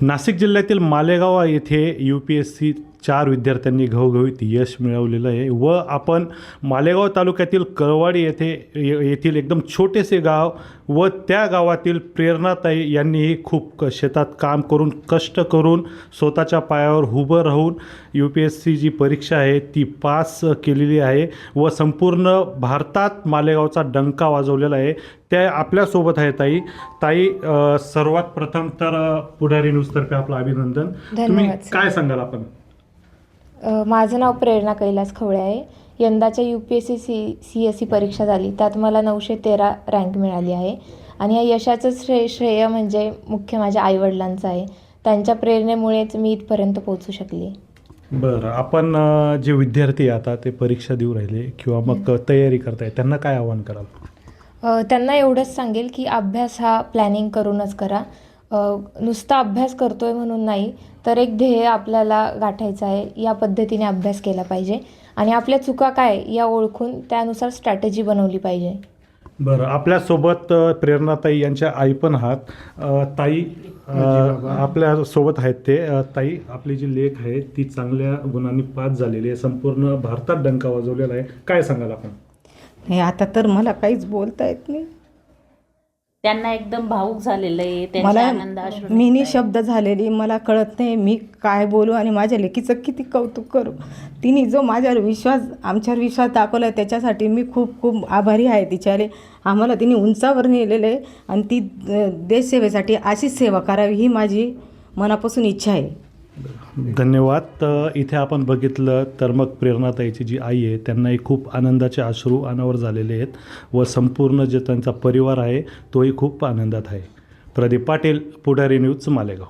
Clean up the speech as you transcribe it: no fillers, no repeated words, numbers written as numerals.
नाशिक जिल्ह्यातील मालेगाव येथे UPSC 4 विद्यार्थ्यांनी घवघवीत यश मिळवलेलं आहे व आपण मालेगाव तालुक्यातील कळवाडी येथील एकदम छोटेसे गाव व त्या गावातील प्रेरणाताई यांनीही खूप शेतात काम करून कष्ट करून स्वतःच्या पायावर उभं राहून UPSC जी परीक्षा आहे ती पास केलेली आहे व संपूर्ण भारतात मालेगावचा डंका वाजवलेला आहे. त्या आपल्यासोबत आहे ताई सर्वात प्रथम तर पुढारी न्यूजतर्फे आपलं अभिनंदन. तुम्ही काय सांगाल आपण? माझं नाव प्रेरणा कैलास खवळे आहे. यंदाच्या UPSC CSE परीक्षा झाली त्यात मला 913 रँक मिळाली आहे आणि या यशाचं श्रेय म्हणजे मुख्य माझ्या आईवडिलांचं आहे. त्यांच्या प्रेरणेमुळेच मी इथपर्यंत पोहोचू शकले. बरं, आपण जे विद्यार्थी आता ते परीक्षा देऊ राहिले किंवा मग तयारी करताय त्यांना काय आव्हान कराल? त्यांना एवढंच सांगेल की अभ्यास हा प्लॅनिंग करूनच करा. नुसता अभ्यास करतोय म्हणून नाही तर एक ध्येय आपल्याला गाठायचं आहे, या पद्धतीने अभ्यास केला पाहिजे आणि आपल्या चुका काय या ओळखून त्यानुसार स्ट्रॅटेजी बनवली पाहिजे. बरं, आपल्यासोबत प्रेरणाताई यांच्या आई पण आहात. ताई आपल्यासोबत आहेत ते. ताई, आपली जी लेख आहे ती चांगल्या गुणांनी पास झालेली आहे, संपूर्ण भारतात डंका वाजवलेला आहे, काय सांगाल आपण? हे आता तर मला काहीच बोलता येत नाही. त्यांना एकदम भावूक झालेलं आहे, मला त्यांच्या आनंद अश्रू मिनी शब्द झालेली, मला कळत नाही मी काय बोलू आणि माझ्या लेकीचं किती कौतुक करू. तिने जो आमच्यावर विश्वास दाखवला त्याच्यासाठी मी खूप खूप आभारी आहे तिच्याले. आम्हाला तिने उंचावर नेलेलं आहे आणि ती देशसेवेसाठी अशीच सेवा करावी ही माझी मनापासून इच्छा आहे. धन्यवाद. इथे आपण बघितलं तर मग प्रेरणाताईची जी आई आहे त्यांनाही खूप आनंदाचे अश्रू अनावर झालेले आहेत व संपूर्ण जे त्यांचा परिवार आहे तोही खूप आनंदात आहे. प्रदीप पाटील, पुढारी न्यूज, मालेगाव.